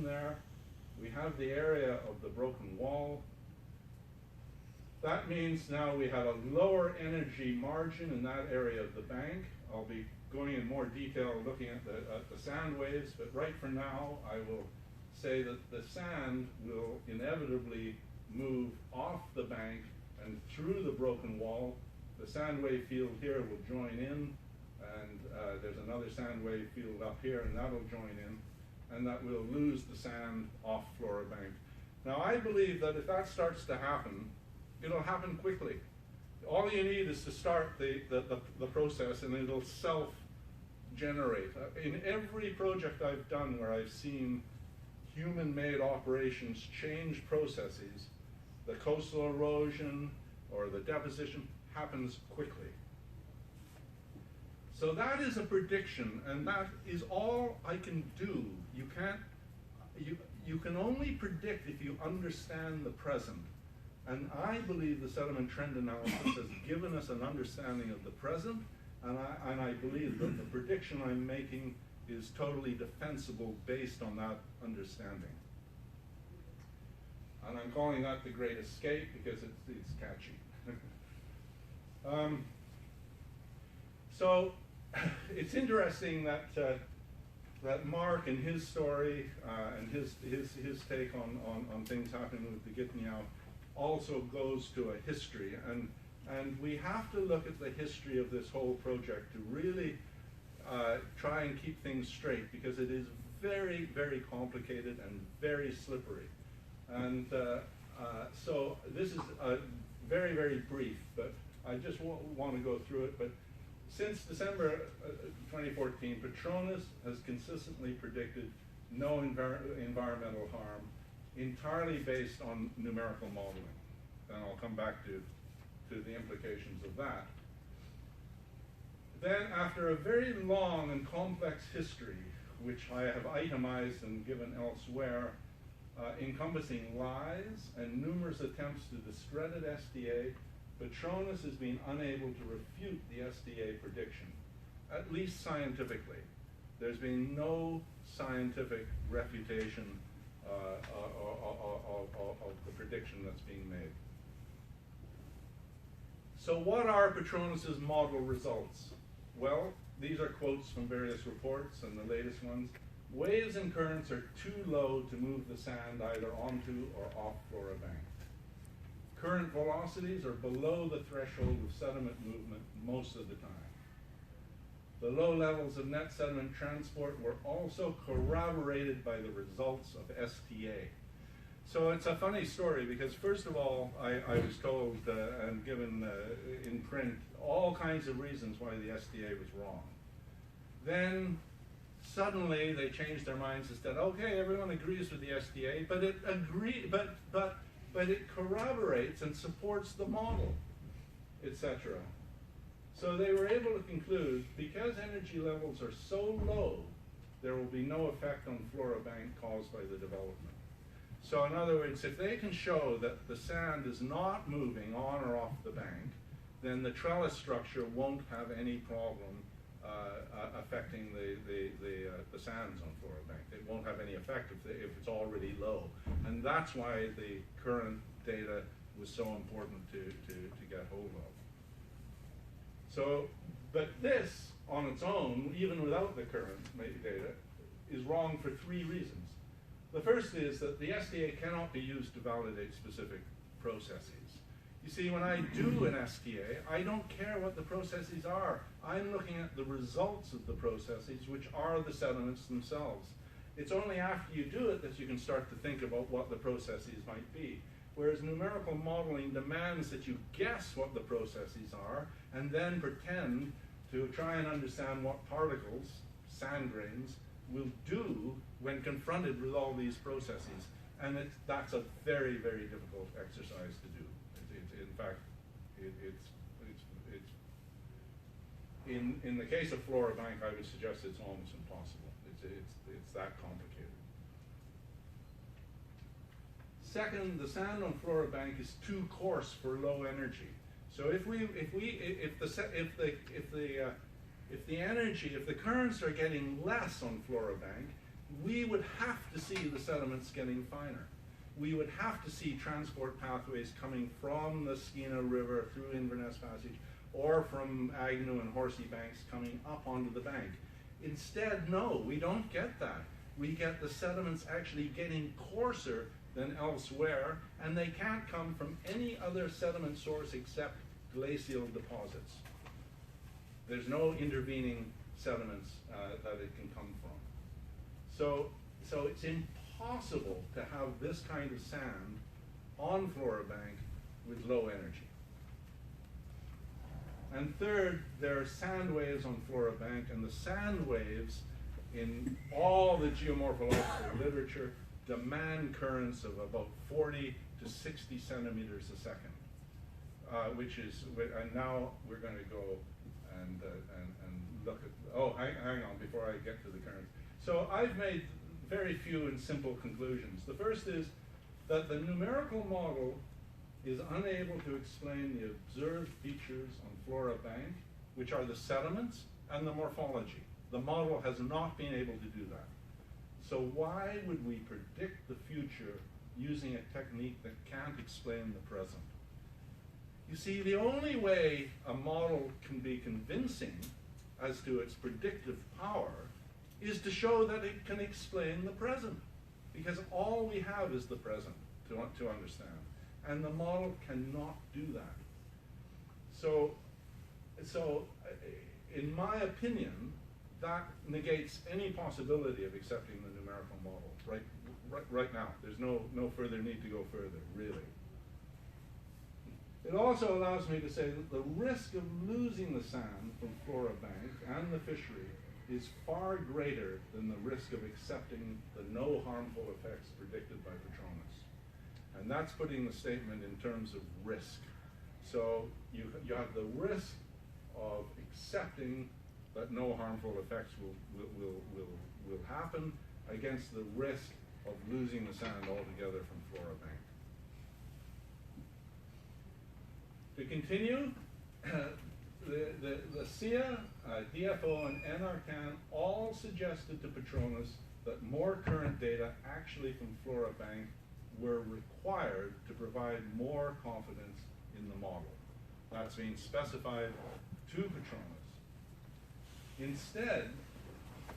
deposition there. We have the area of the broken wall. That means now we have a lower energy margin in that area of the bank. I'll be going in more detail looking at the sand waves, but right for now I will say that the sand will inevitably move off the bank and through the broken wall. The sand wave field here will join in, and there's another sand wave field up here, and that'll join in, and that will lose the sand off Flora Bank. Now I believe that if that starts to happen, it'll happen quickly. All you need is to start the process, and it'll self-generate. In every project I've done where I've seen human-made operations change processes, the coastal erosion or the deposition happens quickly. So that is a prediction, and that is all I can do. You can only predict if you understand the present. And I believe the sediment trend analysis has given us an understanding of the present, and I believe that the prediction I'm making is totally defensible based on that understanding. And I'm calling that the Great Escape because it's catchy. So it's interesting that that Mark and his story and his take on things happening with the Gitniau also goes to a history, and we have to look at the history of this whole project to really try and keep things straight, because it is very, very complicated and very slippery. And so this is very, very brief, but I just want to go through it. But since December 2014, Petronas has consistently predicted no environmental harm, entirely based on numerical modeling. And I'll come back to the implications of that. Then, after a very long and complex history, which I have itemized and given elsewhere, encompassing lies and numerous attempts to discredit SDA, Petronas has been unable to refute the SDA prediction, at least scientifically. There's been no scientific refutation of the prediction that's being made. So what are Petronas's model results? Well, these are quotes from various reports and the latest ones. Waves and currents are too low to move the sand either onto or off Flora Bank. Current velocities are below the threshold of sediment movement most of the time. The low levels of net sediment transport were also corroborated by the results of STA. So it's a funny story, because first of all, I was told and given in print all kinds of reasons why the STA was wrong. Then suddenly they changed their minds and said, okay, everyone agrees with the STA, but it corroborates and supports the model, etc. So they were able to conclude, because energy levels are so low, there will be no effect on Flora Bank caused by the development. So in other words, if they can show that the sand is not moving on or off the bank, then the trellis structure won't have any problem affecting the sands on Flora Bank. It won't have any effect if it's already low. And that's why the current data was so important to get hold of. So, but this on its own, even without the current data, is wrong for three reasons. The first is that the SDA cannot be used to validate specific processes. You see, when I do an SDA, I don't care what the processes are. I'm looking at the results of the processes, which are the sediments themselves. It's only after you do it that you can start to think about what the processes might be. Whereas numerical modeling demands that you guess what the processes are and then pretend to try and understand what particles, sand grains, will do when confronted with all these processes. And that's a very, very difficult exercise to do. In fact, in the case of Flora Bank, I would suggest it's almost impossible. It's that complicated. Second, the sand on Flora Bank is too coarse for low energy. So if the currents are getting less on Flora Bank, we would have to see the sediments getting finer. We would have to see transport pathways coming from the Skeena River through Inverness Passage or from Agnew and Horsey Banks coming up onto the bank. Instead, no, we don't get that. We get the sediments actually getting coarser than elsewhere, and they can't come from any other sediment source except glacial deposits. There's no intervening sediments that it can come from. So it's impossible to have this kind of sand on Flora Bank with low energy. And third, there are sand waves on Flora Bank, and the sand waves in all the geomorphological literature demand currents of about 40 to 60 centimeters a second, which is, and now we're going to go and look at, oh, hang on before I get to the currents. So I've made very few and simple conclusions. The first is that the numerical model is unable to explain the observed features on Flora Bank, which are the sediments and the morphology. The model has not been able to do that. So why would we predict the future using a technique that can't explain the present? You see, the only way a model can be convincing as to its predictive power is to show that it can explain the present, because all we have is the present to understand, and the model cannot do that. So in my opinion, that negates any possibility of accepting the numerical model right now. There's no further need to go further, really. It also allows me to say that the risk of losing the sand from Flora Bank and the fishery is far greater than the risk of accepting the no harmful effects predicted by Patronus. And that's putting the statement in terms of risk. So you have the risk of accepting that no harmful effects will happen against the risk of losing the sand altogether from Flora Bank. To continue, the SIA, DFO, and NRCan all suggested to Patronus that more current data actually from Flora Bank were required to provide more confidence in the model. That's being specified to Patronus. Instead,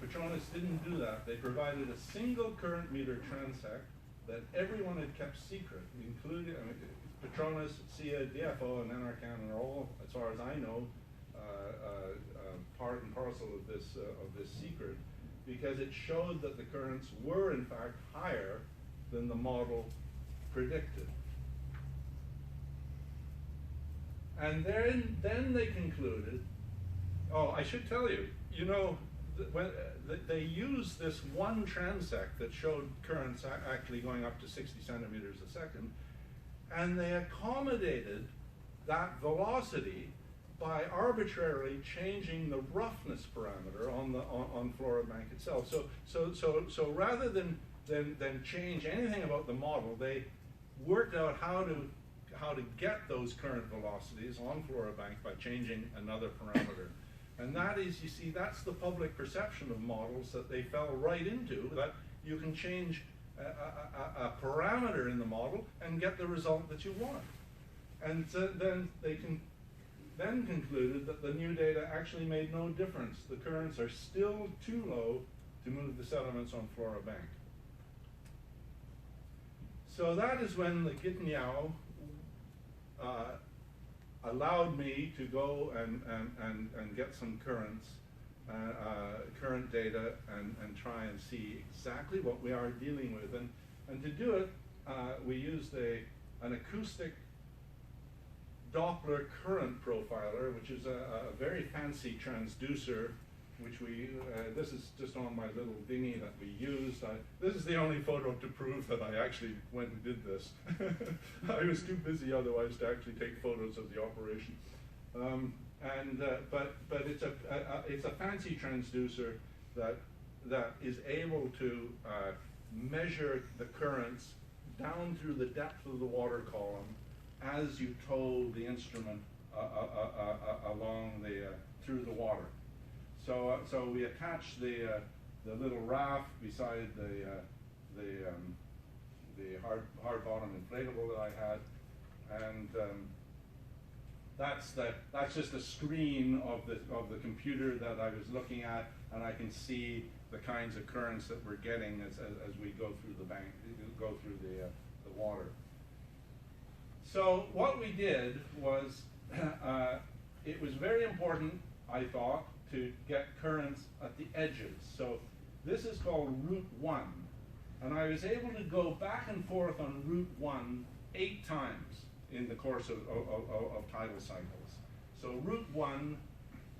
Patronus didn't do that. They provided a single current meter transect that everyone had kept secret, including Patronus, SIA, DFO, and NRCan are all, as far as I know, part and parcel of this secret, because it showed that the currents were in fact higher than the model predicted. And then they concluded, oh, I should tell you, you know, when they used this one transect that showed currents actually going up to 60 centimeters a second, and they accommodated that velocity by arbitrarily changing the roughness parameter on Flora Bank itself. So rather than change anything about the model, they worked out how to get those current velocities on Flora Bank by changing another parameter. And that is, you see, that's the public perception of models that they fell right into, that you can change a parameter in the model and get the result that you want. And so then they concluded that the new data actually made no difference. The currents are still too low to move the sediments on Flora Bank. So that is when the Gitniao allowed me to go and get some current data and try and see exactly what we are dealing with. And to do it, we used an acoustic Doppler current profiler, which is a very fancy transducer, which this is just on my little dinghy that we used. This is the only photo to prove that I actually went and did this. I was too busy otherwise to actually take photos of the operation. But it's a fancy transducer that is able to measure the currents down through the depth of the water column as you tow the instrument along through the water. So we attach the the little raft beside the hard bottom inflatable that I had, and that's just a screen of the computer that I was looking at, and I can see the kinds of currents that we're getting as we go through the bank, go through the water. So what we did was, it was very important, I thought, to get currents at the edges. So this is called Route 1. And I was able to go back and forth on Route 1 8 times in the course of tidal cycles. So Route 1,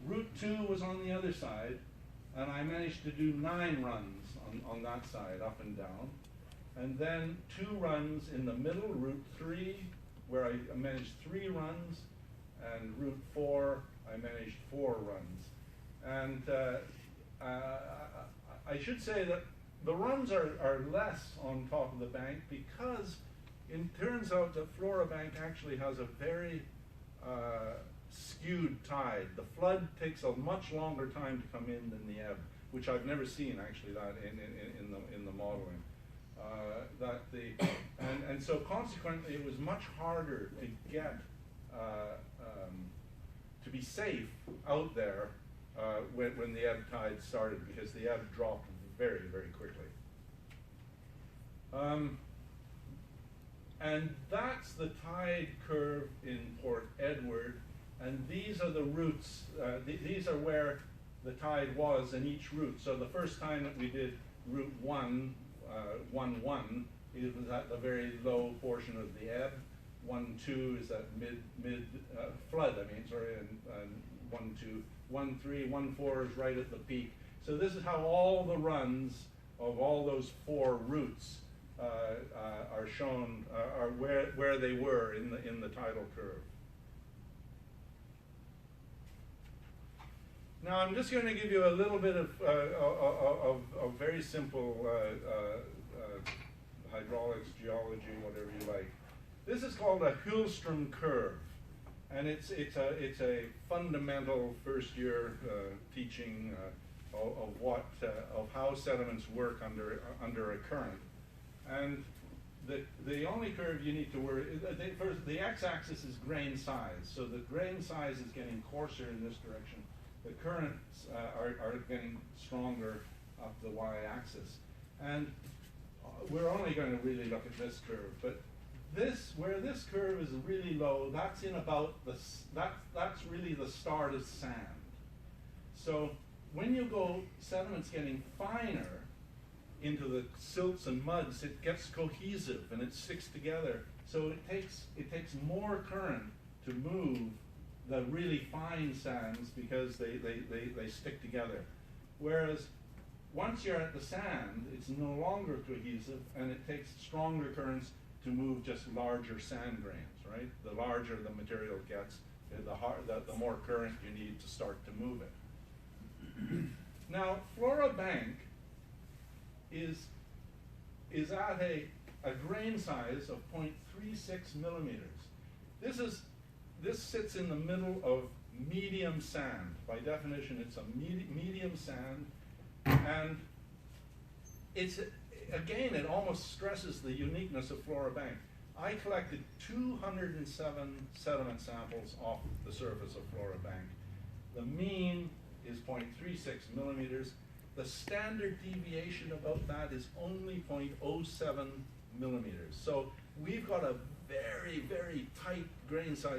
Route 2 was on the other side, and I managed to do 9 runs on that side, up and down. And then 2 runs in the middle, Route 3, where I managed 3 runs, and Route 4, I managed 4 runs. And I should say that the runs are less on top of the bank because it turns out that Flora Bank actually has a very skewed tide. The flood takes a much longer time to come in than the ebb, which I've never seen actually that in the modeling. And so consequently it was much harder to get to be safe out there when the ebb tide started, because the ebb dropped very, very quickly. And that's the tide curve in Port Edward, and these are the routes, these are where the tide was in each route. So the first time that we did Route 1, 1-1, it was at the very low portion of the ebb. 1-2 is at mid flood, and 1-2. 1-3, 1-4 is right at the peak. So this is how all the runs of all those 4 routes are shown, are where they were in the tidal curve. Now I'm just going to give you a little bit of very simple hydraulics, geology, whatever you like. This is called a Hillstrom curve, and it's a fundamental first year teaching of how sediments work under a current. And the only curve you need to worry, first the x-axis is grain size. So the grain size is getting coarser in this direction. The currents are getting stronger up the y-axis. And we're only going to really look at this curve, but where this curve is really low, that's in about that's really the start of sand. So when you go sediments getting finer into the silts and muds, it gets cohesive and it sticks together. So it takes more current to move the really fine sands because they stick together. Whereas once you're at the sand, it's no longer cohesive, and it takes stronger currents to move just larger sand grains, right? The larger the material gets, the more current you need to start to move it. Now, Flora Bank is at a grain size of 0.36 millimeters. This sits in the middle of medium sand. By definition, it's a medium sand, and it's, again, it almost stresses the uniqueness of Flora Bank. I collected 207 sediment samples off the surface of Flora Bank. The mean is 0.36 millimeters. The standard deviation about that is only 0.07 millimeters. So we've got a very, very tight grain size